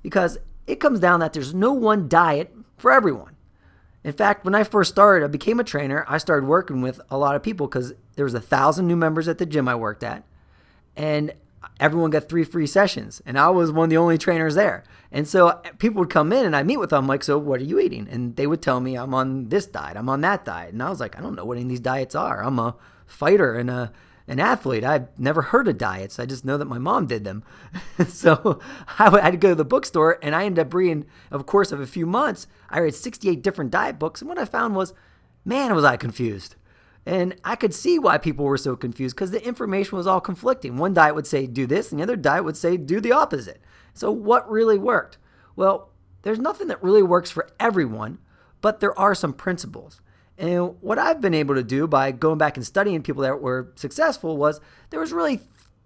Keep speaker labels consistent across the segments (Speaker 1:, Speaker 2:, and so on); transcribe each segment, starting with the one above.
Speaker 1: because it comes down that there's no one diet for everyone. In fact, when I first started, I became a trainer. I started working with a lot of people because there was 1,000 new members at the gym I worked at, and everyone got 3 free sessions, and I was one of the only trainers there. And so people would come in and I'd meet with them like, so what are you eating? And they would tell me, I'm on this diet, I'm on that diet. And I was like, I don't know what any of these diets are. I'm a fighter and an athlete. I've never heard of diets. I just know that my mom did them. So I had to go to the bookstore, and I ended up reading, of course, of a few months, I read 68 different diet books. And what I found was, man, was I confused. And I could see why people were so confused, because the information was all conflicting. One diet would say do this, and the other diet would say do the opposite. So what really worked? Well, there's nothing that really works for everyone, but there are some principles. And what I've been able to do by going back and studying people that were successful was there was really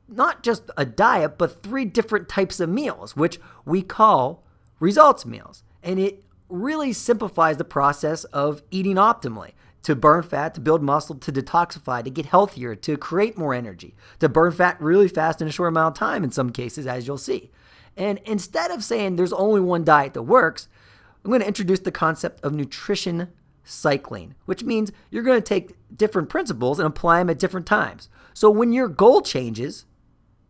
Speaker 1: not just a diet, but 3 different types of meals, which we call results meals. And it really simplifies the process of eating optimally. To burn fat, to build muscle, to detoxify, to get healthier, to create more energy, to burn fat really fast in a short amount of time in some cases, as you'll see. And instead of saying there's only one diet that works, I'm going to introduce the concept of nutrition cycling, which means you're going to take different principles and apply them at different times. So when your goal changes,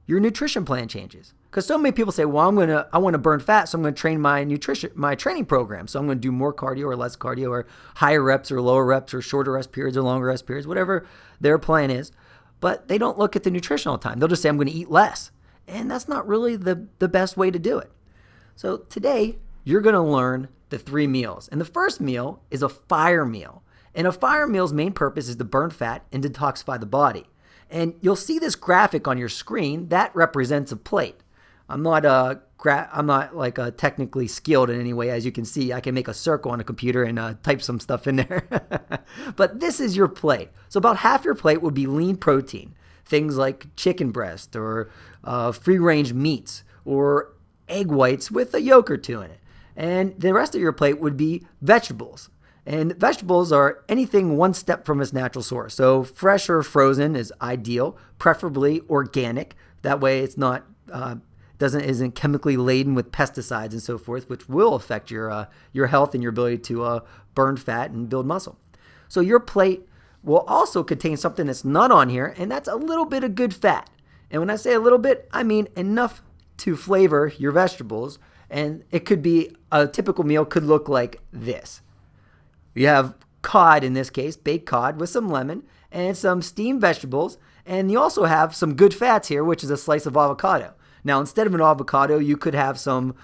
Speaker 1: your nutrition plan changes. Because so many people say, well, I want to burn fat, so I'm going to train my training program. So I'm going to do more cardio or less cardio, or higher reps or lower reps, or shorter rest periods or longer rest periods, whatever their plan is. But they don't look at the nutritional time. They'll just say, I'm going to eat less. And that's not really the best way to do it. So today, you're going to learn the 3 meals. And the first meal is a fire meal. And a fire meal's main purpose is to burn fat and detoxify the body. And you'll see this graphic on your screen. That represents a plate. I'm not technically skilled in any way. As you can see, I can make a circle on a computer and type some stuff in there. But this is your plate. So about half your plate would be lean protein. Things like chicken breast or free-range meats or egg whites with a yolk or 2 in it. And the rest of your plate would be vegetables. And vegetables are anything one step from its natural source. So fresh or frozen is ideal, preferably organic. That way it's not isn't chemically laden with pesticides and so forth, which will affect your health and your ability to burn fat and build muscle. So your plate will also contain something that's not on here, and that's a little bit of good fat. And when I say a little bit, I mean enough to flavor your vegetables. And it could be, a typical meal could look like this. You have cod, in this case, baked cod with some lemon and some steamed vegetables. And you also have some good fats here, which is a slice of avocado. Now, instead of an avocado, you could have some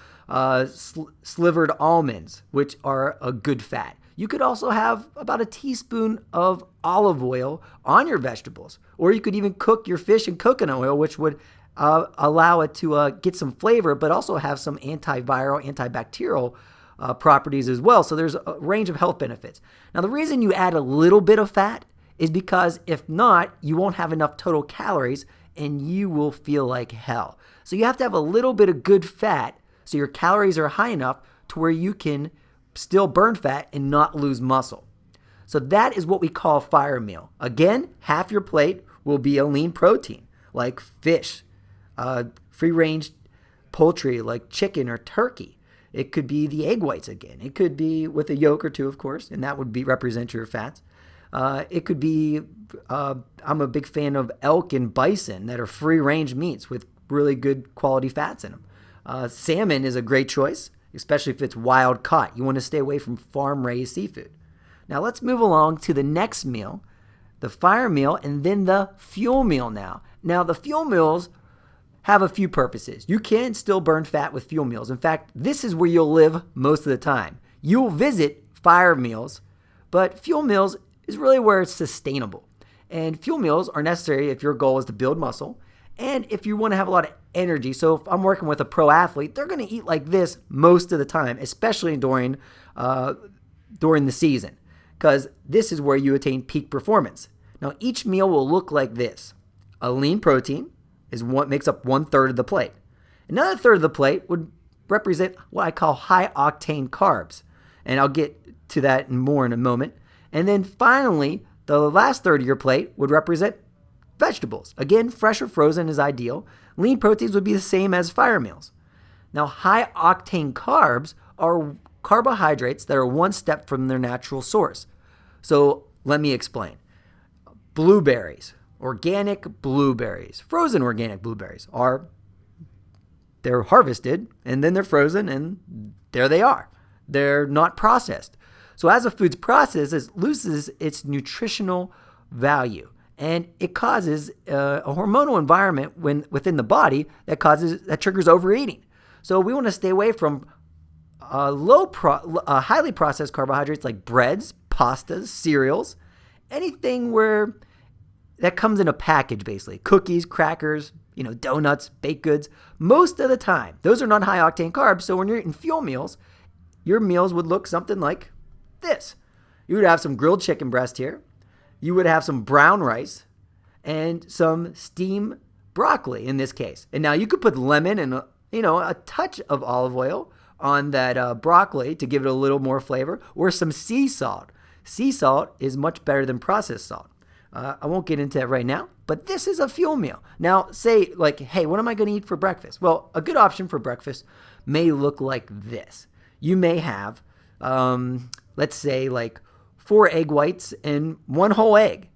Speaker 1: slivered almonds, which are a good fat. You could also have about a teaspoon of olive oil on your vegetables. Or you could even cook your fish in coconut oil, which would allow it to get some flavor, but also have some antiviral, antibacterial properties as well. So there's a range of health benefits. Now, the reason you add a little bit of fat is because if not, you won't have enough total calories and you will feel like hell. So you have to have a little bit of good fat so your calories are high enough to where you can still burn fat and not lose muscle. So that is what we call a fire meal. Again, half your plate will be a lean protein like fish, free-range poultry like chicken or turkey. It could be the egg whites again. It could be with a yolk or 2, of course, and that would represent your fats. It could be, I'm a big fan of elk and bison that are free-range meats with really good quality fats in them. Salmon is a great choice, especially if it's wild caught. You want to stay away from farm-raised seafood. Now let's move along to the next meal, the fire meal, and then the fuel meal now. Now the fuel meals have a few purposes. You can still burn fat with fuel meals. In fact, this is where you'll live most of the time. You'll visit fire meals, but fuel meals is really where it's sustainable. And fuel meals are necessary if your goal is to build muscle and if you want to have a lot of energy. So if I'm working with a pro athlete, they're going to eat like this most of the time, especially during the season, because this is where you attain peak performance. Now, each meal will look like this. A lean protein is what makes up 1/3 of the plate. Another third of the plate would represent what I call high octane carbs. And I'll get to that more in a moment. And then finally, the last third of your plate would represent vegetables. Again, fresh or frozen is ideal. Lean proteins would be the same as fire meals. Now, high octane carbs are carbohydrates that are one step from their natural source. So let me explain. Blueberries, organic blueberries, frozen organic blueberries they're harvested and then they're frozen and there they are. They're not processed. So as a food's processed, it loses its nutritional value and it causes a hormonal environment within the body that triggers overeating. So we want to stay away from highly processed carbohydrates like breads, pastas, cereals, anything that comes in a package, basically. Cookies, crackers, donuts, baked goods. Most of the time, those are not high octane carbs. So when you're eating fuel meals, your meals would look something like this. You would have some grilled chicken breast here. You would have some brown rice and some steamed broccoli in this case. And now you could put lemon and a touch of olive oil on that broccoli to give it a little more flavor, or some sea salt. Sea salt is much better than processed salt. I won't get into that right now, but this is a fuel meal. Now, say hey, what am I going to eat for breakfast? Well, a good option for breakfast may look like this. You may have, let's say 4 egg whites and 1 whole egg.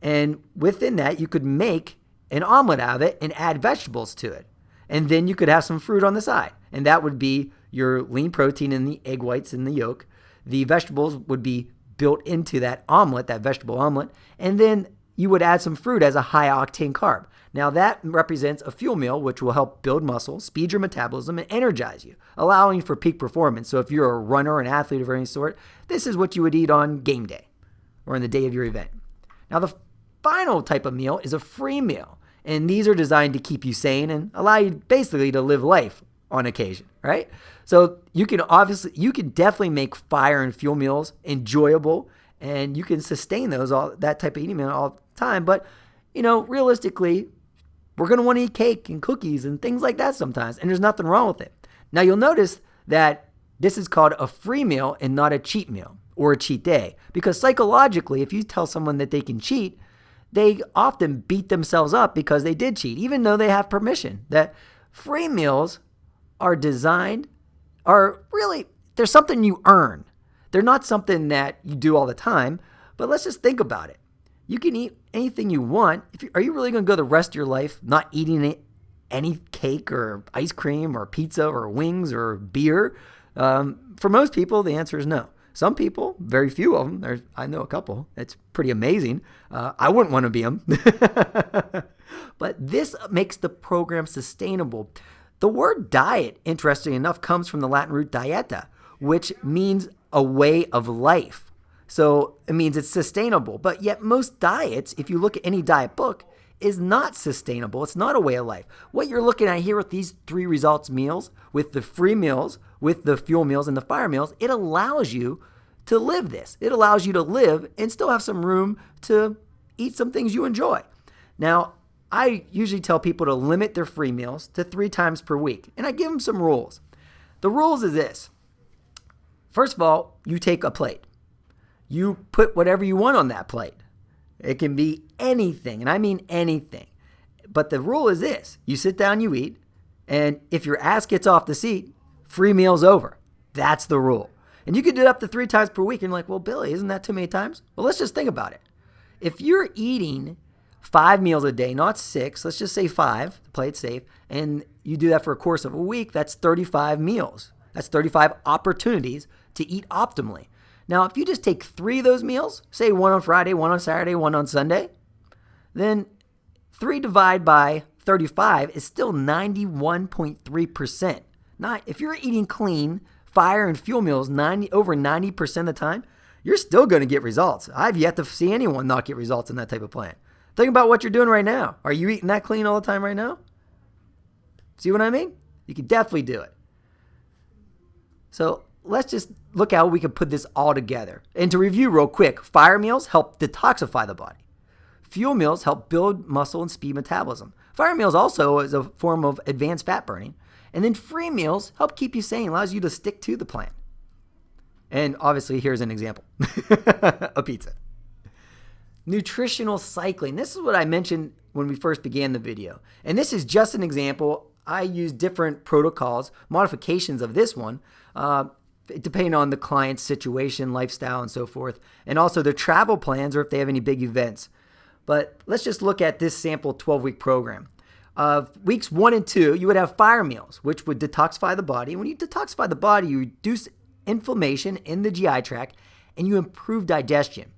Speaker 1: And within that, you could make an omelet out of it and add vegetables to it. And then you could have some fruit on the side. And that would be your lean protein in the egg whites and the yolk. The vegetables would be built into that omelet, that vegetable omelet. And then you would add some fruit as a high octane carb. Now that represents a fuel meal, which will help build muscle, speed your metabolism, and energize you, allowing for peak performance. So if you're a runner or an athlete of any sort, this is what you would eat on game day or on the day of your event. Now the final type of meal is a free meal. And these are designed to keep you sane and allow you basically to live life on occasion, right? So you can definitely make fire and fuel meals enjoyable, and you can sustain that type of eating meal all the time. But, realistically, we're going to want to eat cake and cookies and things like that sometimes, and there's nothing wrong with it. Now you'll notice that this is called a free meal and not a cheat meal or a cheat day, because psychologically, if you tell someone that they can cheat, they often beat themselves up because they did cheat, even though they have permission. That free meals they're something you earn. They're not something that you do all the time, but let's just think about it. You can eat anything you want. Are you really going to go the rest of your life not eating any cake or ice cream or pizza or wings or beer? For most people, the answer is no. Some people, very few of them, I know a couple, it's pretty amazing. I wouldn't want to be them. But this makes the program sustainable. The word diet, interestingly enough, comes from the Latin root dieta, which means a way of life. So it means it's sustainable. But yet most diets, if you look at any diet book, is not sustainable. It's not a way of life. What you're looking at here with these 3 results meals, with the free meals, with the fuel meals and the fire meals, it allows you to live this. It allows you to live and still have some room to eat some things you enjoy. Now, I usually tell people to limit their free meals to 3 times per week, and I give them some rules. The rules is this. First of all, you take a plate. You put whatever you want on that plate. It can be anything, and I mean anything. But the rule is this. You sit down, you eat, and if your ass gets off the seat, free meal's over. That's the rule. And you can do it up to 3 times per week, and you're like, well, Billy, isn't that too many times? Well, let's just think about it. If you're eating 5 meals a day, not 6, let's just say 5 to play it safe, and you do that for a course of a week, that's 35 meals. That's 35 opportunities to eat optimally. Now, if you just take 3 of those meals, say 1 on Friday, 1 on Saturday, 1 on Sunday, then 3 divided by 35 is still 91.3%. If you're eating clean, fire and fuel meals over 90% of the time, you're still going to get results. I've yet to see anyone not get results in that type of plan. Think about what you're doing right now. Are you eating that clean all the time right now? See what I mean? You can definitely do it. So let's just look how we can put this all together. And to review real quick, fire meals help detoxify the body. Fuel meals help build muscle and speed metabolism. Fire meals also is a form of advanced fat burning. And then free meals help keep you sane, allows you to stick to the plan. And obviously, here's an example. A pizza. Nutritional cycling. This is what I mentioned when we first began the video. And this is just an example I use different protocols, modifications of this one, depending on the client's situation, lifestyle, and so forth, and also their travel plans or if they have any big events. But let's just look at this sample 12-week program. Weeks 1 and 2, you would have fire meals, which would detoxify the body. When you detoxify the body, you reduce inflammation in the GI tract and you improve digestion.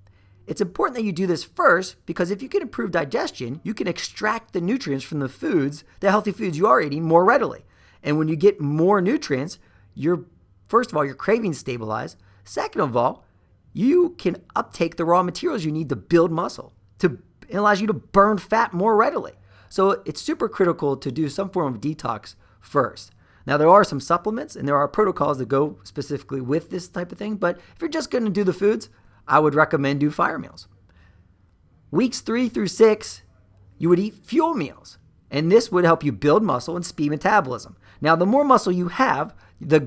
Speaker 1: It's important that you do this first because if you can improve digestion, you can extract the nutrients from the foods, the healthy foods you are eating, more readily. And when you get more nutrients, first of all, your cravings stabilize. Second of all, you can uptake the raw materials you need to build muscle. It allows you to burn fat more readily. So it's super critical to do some form of detox first. Now, there are some supplements and there are protocols that go specifically with this type of thing. But if you're just going to do the foods, I would recommend do fire meals. Weeks 3 through 6, you would eat fuel meals. And this would help you build muscle and speed metabolism. Now, the more muscle you have, the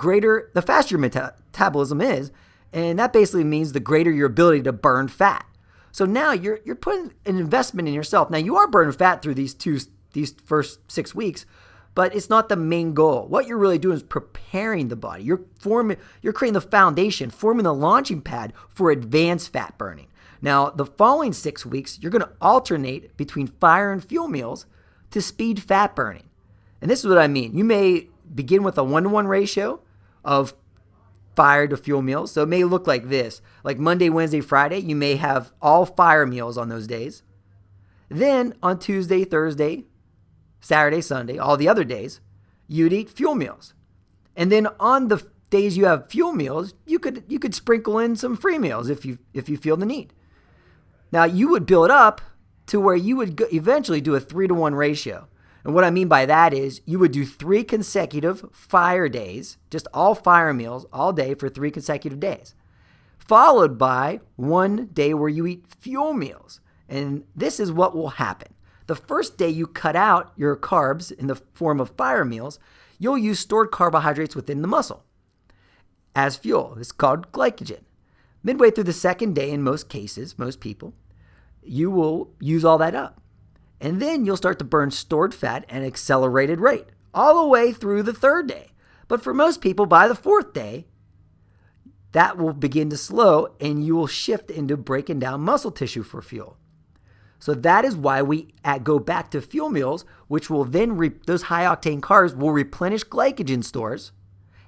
Speaker 1: faster your metabolism is. And that basically means the greater your ability to burn fat. So now you're putting an investment in yourself. Now, you are burning fat through these first 6 weeks, but it's not the main goal. What you're really doing is preparing the body. You're creating the foundation, forming the launching pad for advanced fat burning. Now, the following 6 weeks, you're going to alternate between fire and fuel meals to speed fat burning. And this is what I mean. You may begin with a 1-to-1 ratio of fire to fuel meals. So it may look like this. Like Monday, Wednesday, Friday, you may have all fire meals on those days. Then on Tuesday, Thursday, Saturday, Sunday, all the other days, you'd eat fuel meals. And then on the days you have fuel meals, you could sprinkle in some free meals if you feel the need. Now, you would build up to where you would eventually do a 3-to-1 ratio. And what I mean by that is you would do 3 consecutive fire days, just all fire meals all day for 3 consecutive days, followed by 1 day where you eat fuel meals. And this is what will happen. The first day you cut out your carbs in the form of fire meals, you'll use stored carbohydrates within the muscle as fuel. It's called glycogen. Midway through the second day, in most cases, most people, you will use all that up. And then you'll start to burn stored fat at an accelerated rate all the way through the third day. But for most people, by the fourth day, that will begin to slow and you will shift into breaking down muscle tissue for fuel. So that is why we go back to fuel meals, which will then, those high-octane carbs will replenish glycogen stores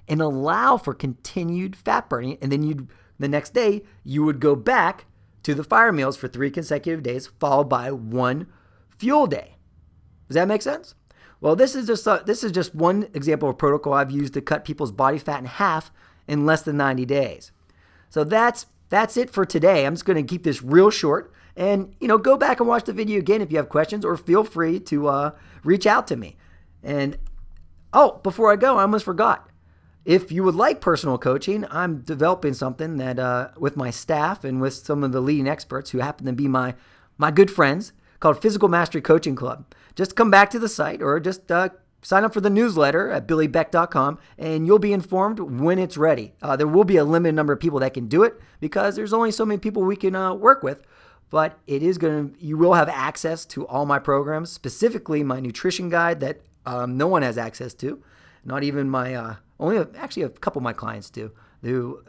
Speaker 1: and allow for continued fat burning. And then the next day, you would go back to the fire meals for 3 consecutive days, followed by 1 fuel day. Does that make sense? Well, this is just one example of protocol I've used to cut people's body fat in half in less than 90 days. So that's it for today. I'm just going to keep this real short. And, go back and watch the video again if you have questions, or feel free to reach out to me. And, before I go, I almost forgot. If you would like personal coaching, I'm developing something that with my staff and with some of the leading experts who happen to be my good friends, called Physical Mastery Coaching Club. Just come back to the site or just sign up for the newsletter at billybeck.com and you'll be informed when it's ready. There will be a limited number of people that can do it because there's only so many people we can work with. But you will have access to all my programs, specifically my nutrition guide that no one has access to. Not even actually a couple of my clients do, who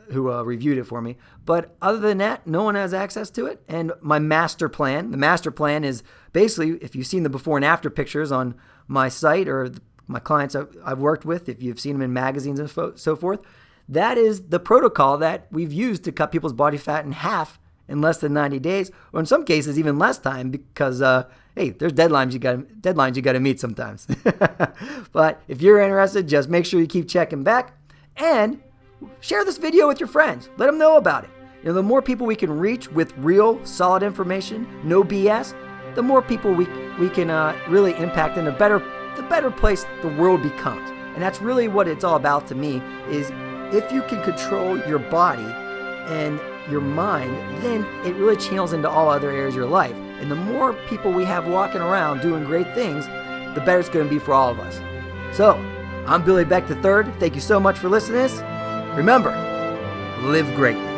Speaker 1: reviewed it for me. But other than that, no one has access to it. And my master plan, the master plan is basically, if you've seen the before and after pictures on my site or my clients I've worked with, if you've seen them in magazines and so forth, that is the protocol that we've used to cut people's body fat in half in less than 90 days, or in some cases even less time, because there's deadlines you got to meet sometimes. But if you're interested, just make sure you keep checking back and share this video with your friends. Let them know about it. The more people we can reach with real, solid information, no BS, the more people we can really impact, and the better place the world becomes. And that's really what it's all about to me. Is if you can control your body and your mind, then it really channels into all other areas of your life. And the more people we have walking around doing great things, the better it's going to be for all of us. So, I'm Billy Beck III. Thank you so much for listening to this. Remember, live greatly.